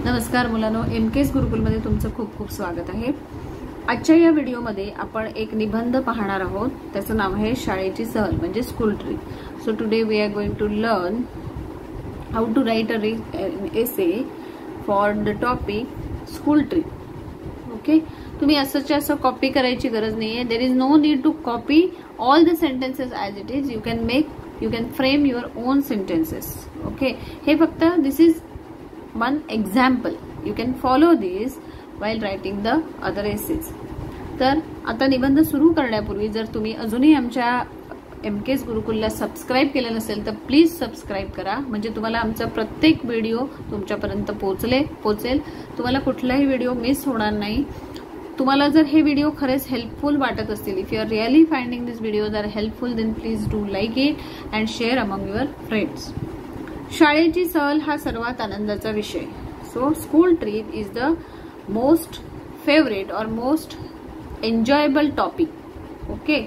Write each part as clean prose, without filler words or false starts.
नमस्कार मुलांनो, एमकेएस गुरुकुलमध्ये तुमचं खूप खूप स्वागत आहे। आजच्या या व्हिडिओमध्ये आपण एक निबंध पाहणार आहोत। त्याचं नाव आहे शाळेची सहल म्हणजे school trip. So today we are going to learn how to write an essay for the topic school trip. Okay, तुम्ही असं कॉपी करायची गरज नाहीये। There is no need to copy all the sentences as it is. You can frame your own sentences. Okay, हे फक्त this is one example. You can follow this while writing the other essays. तर आता निबंध सुरू करण्यापूर्वी जर तुम्ही अजूनही आमच्या एमकेएस गुरुकुलला सबस्क्राइब केलं नसेल तर प्लीज सबस्क्राइब करा, म्हणजे तुम्हाला आमचा प्रत्येक व्हिडिओ तुमच्यापर्यंत पोहोचेल। तुम्हाला कुठलाही व्हिडिओ मिस होणार नाही। तुम्हाला जर हे व्हिडिओ खरेच हेल्पफुल वाटत असतील, if you are really finding this videos are helpful, then please do like it and share among your friends. शाळेची सहल हा सर्वात आनंदाचा विषय। So school trip is the most favourite or most enjoyable topic. Okay,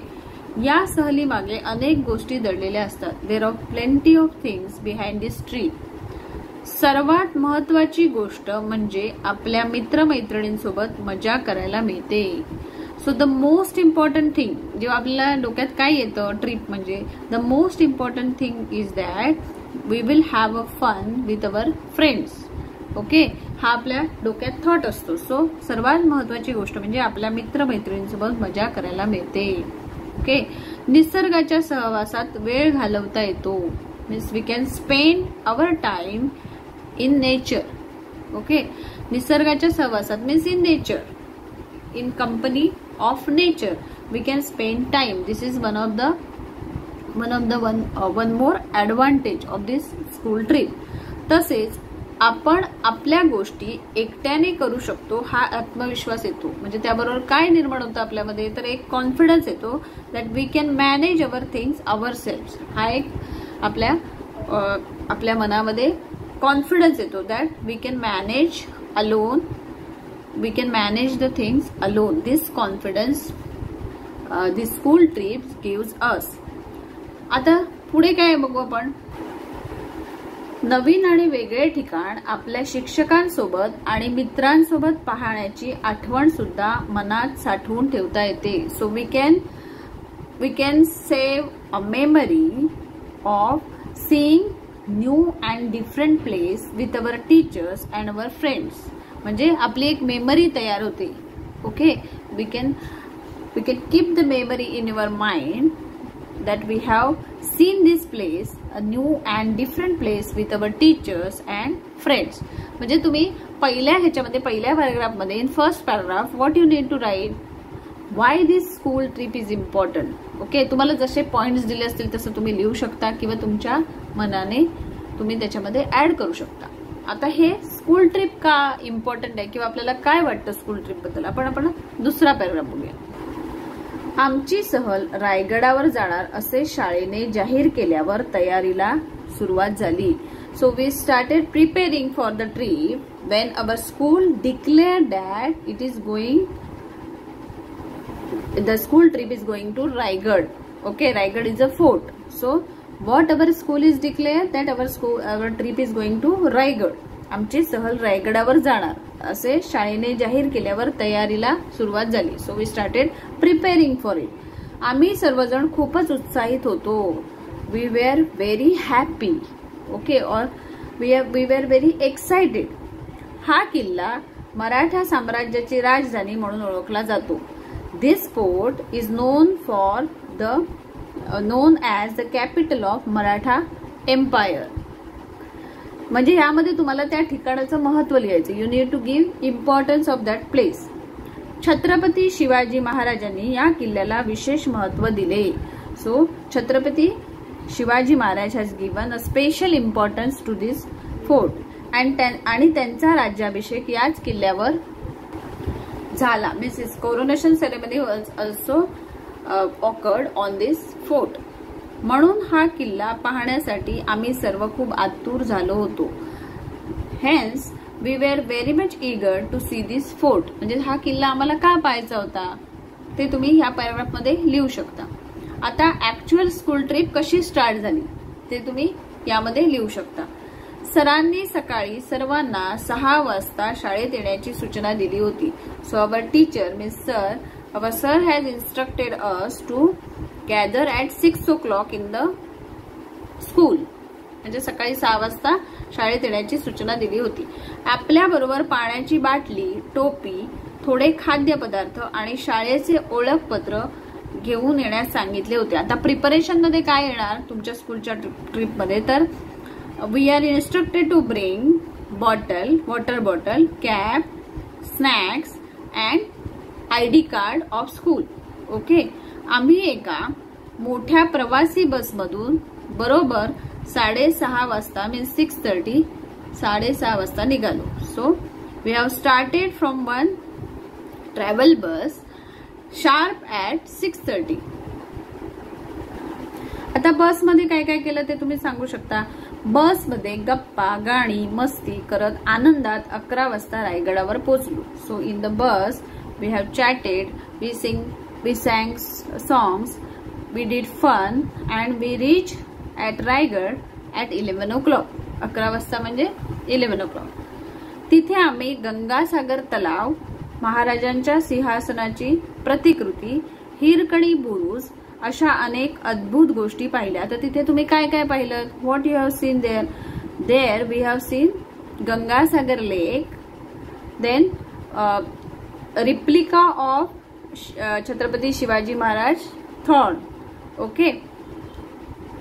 या सहली मागे अनेक गोष्टी दडलेल्या असतात। There are plenty of things behind this trip. सर्वात महत्वाची गोष्ट म्हणजे आपल्या मित्रमैत्रिणींसोबत मजा करायला मिळते। So the most important thing, जेव्हा आपल्याला डोक्यात काय येतं ट्रिप म्हणजे, the most important thing is that we will have a fun with our friends. Okay, हा आपल्या डोक्यात थॉट असतो। सो सर्वात महत्वाची गोष्ट म्हणजे आपल्या मित्रमैत्रिणींसोबत मजा करायला मिळते। ओके, निसर्गाच्या सहवासात वेळ घालवता येतो। Means we can spend our time in nature. Okay, निसर्गाच्या सहवासात means in nature, in company of nature we can spend time. This is one of the one more advantage of this school trip. तसेच आपण आपल्या गोष्टी एकट्याने करू शकतो, हा आत्मविश्वास येतो। म्हणजे त्याबरोबर काय निर्माण होतं आपल्यामध्ये, तर एक कॉन्फिडन्स येतो that we can manage our things our self. हा एक आपल्या मनामध्ये कॉन्फिडन्स येतो that we can manage alone, we can manage the things alone. This confidence this school trips gives us. आता पुढे काय बघू आपण। नवीन आणि वेगळे ठिकाण आपल्या शिक्षकांसोबत आणि मित्रांसोबत पाहण्याची आठवण सुद्धा मनात साठवून ठेवता येते। So we can save a memory of seeing new and different place with our teachers and our friends. म्हणजे आपली एक मेमरी तयार होते। Okay, we can keep the memory in your mind that we have seen this place, a new and different place with our teachers and friends. म्हणजे तुम्ही पहिल्या paragraph मध्ये in first paragraph what you need to write, why this school trip is important. Okay, तुम्हाला जसे points दिले असतील तसं तुम्ही लिहू शकता किंवा तुमच्या मनाने तुम्ही त्याच्यामध्ये ऍड करू शकता। आता हे स्कूल ट्रिप का इम्पॉर्टंट आहे किंवा आपल्याला काय वाटतं स्कूल ट्रिप बद्दल, आपण दुसरा पॅराग्राफ बघूया। आमची सहल रायगडावर जाणार असे शाळेने जाहीर केल्यावर तयारीला सुरुवात झाली। So we started preparing for the trip when our school declared that it is going, the school trip is going to Raigad. Okay, Raigad is a fort. So what our school is declare that our trip is going to Raigad. आमची सहल रायगडावर जाणार असे शाळेने जाहीर केल्यावर तयारीला सुरुवात झाली। So we started preparing for it. आम्ही सर्वजण खूपच उत्साहित होतो। We were very happy. Okay, और वी वेर व्हेरी एक्साइटेड। हा किल्ला मराठा साम्राज्याची राजधानी म्हणून ओळखला जातो। This fort is known as the capital of Maratha empire. म्हणजे यामध्ये तुम्हाला त्या ठिकाणाचं महत्व लिहायचं। You need to give importance of that place. Chhatrapati Shivaji महाराजांनी या किल्ल्याला विशेष महत्व दिले। So Chhatrapati Shivaji Maharaj has given a special importance to this fort आणि त्यांचा राज्याभिषेक याच किल्ल्यावर झाला। Means coronation ceremony was also occurred on this fort. म्हणून हा किल्ला पाहण्यासाठी आम्ही सर्व खूप आतुर झालो होतो। Hence we were very much eager to see this fort. म्हणजे हा किल्ला आम्हाला का पाहायचा होता ते तुम्ही ह्या पॅराग्राफ मध्ये लिहू शकता। आता ऍक्च्युअल स्कूल ट्रिप कशी स्टार्ट झाली ते तुम्ही यामध्ये लिहू शकता। सरांनी सकाळी सर्वांना 6 वाजता शाळेत येण्याची सूचना दिली होती. So our teacher means sir, our sir has instructed us to gather at 6 o'clock in the school. म्हणजे सकाळी 6 वाजता शाळेत येण्याची सूचना दिली होती. आपल्याबरोबर पाण्याची बाटली, टोपी, थोडे खाद्यपदार्थ आणि शाळेचे ओळखपत्र घेऊन येण्यास सांगितले होते. आता प्रिपरेशन मध्ये काय येणार तुमच्या स्कूलच्या ट्रिप मध्ये, तर we are instructed to bring bottle, water bottle, cap, snacks and ID card of school. Okay. आम्ही एका मोठ्या प्रवासी बसमधून बरोबर 6:30 वाजता मीन्स 6:30 6:30 वाजता निघालो. So we have started from one travel bus sharp at 6:30. आता बसमध्ये काय काय केलं ते तुम्ही सांगू शकता. बसमध्ये गप्पा, गाणी, मस्ती करत आनंदात 11 वाजता रायगडावर पोहोचलो. So in the bus we have chatted, we sang songs, we did fun and we reach at Raigad at 11 o'clock. 11 वाजता म्हणजे 11 o'clock. तिथे आम्ही गंगासागर तलाव, महाराजांच्या सिंहासनाची प्रतिकृती, हिरकणी बुरुज अशा अनेक अद्भुत गोष्टी पाहिल्या. तर तिथे तुम्ही काय काय पाहिलं? What you have seen there? There we have seen Gangasagar lake, then replica of Chhatrapati Shivaji Maharaj throne. Okay.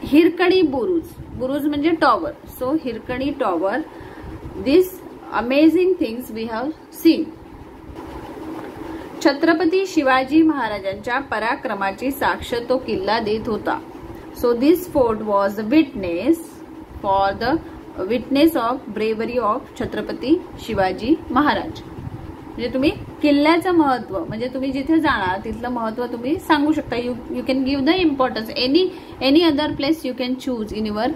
Hirkani Buruj, बुरुज म्हणजे tower. So Hirkani tower, this amazing things we have seen. Chhatrapati Shivaji महाराजांच्या पराक्रमाची साक्ष तो किल्ला देत होता. So this fort was the witness of bravery of Chhatrapati Shivaji Maharaj. म्हणजे तुम्ही किल्ल्याचं महत्व, म्हणजे तुम्ही जिथे जाणार तिथलं महत्व तुम्ही सांगू शकता. You can give the importance. Any other place you can choose in your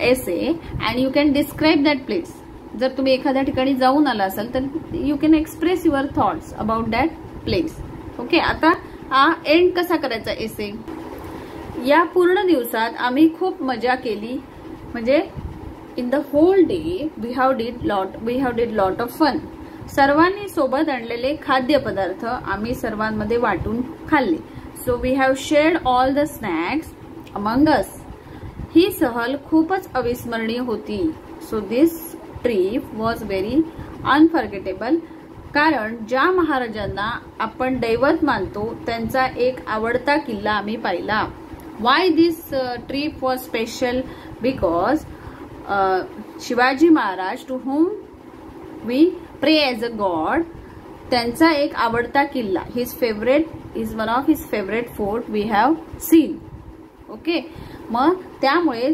essay and you can describe that place. जर तुम्ही एखाद्या ठिकाणी जाऊन आला असाल तर you can express your thoughts about that place. Okay. आता हा एंड कसा करायचा एसे? या पूर्ण दिवसात आम्ही खूप मजा केली. म्हणजे in the whole day we have did lot of fun. सर्वांनी सोबत आणलेले खाद्यपदार्थ आम्ही सर्वांमध्ये वाटून खाल्ले. So we have shared all the snacks among us. ही सहल खूपच अविस्मरणीय होती. So this trip was very unforgettable. कारण ज्या महाराजांना आपण दैवत मानतो त्यांचा एक आवडता किल्ला आम्ही पाहिला. Why this trip was special? Because Shivaji Maharaj to whom we pray as a god, त्यांचा एक आवडता किल्ला, is one of his favourite fort we have seen. Okay. मग त्यामुळे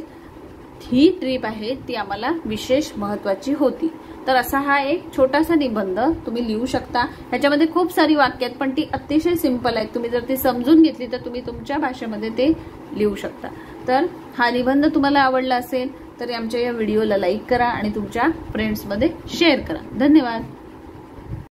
ही ट्रिप आहे ती आम्हाला विशेष महत्वाची होती. तर असा हा एक छोटासा निबंध तुम्ही लिहू शकता. ह्याच्यामध्ये खूप सारी वाक्य आहेत पण ती अतिशय सिंपल आहेत. तुम्ही जर ती समजून घेतली तर तुम्ही तुमच्या भाषेमध्ये ते लिहू शकता. तर हा निबंध तुम्हाला आवडला असेल तर आमच्या या व्हिडिओला लाईक करा आणि तुमच्या फ्रेंड्समध्ये शेअर करा. धन्यवाद.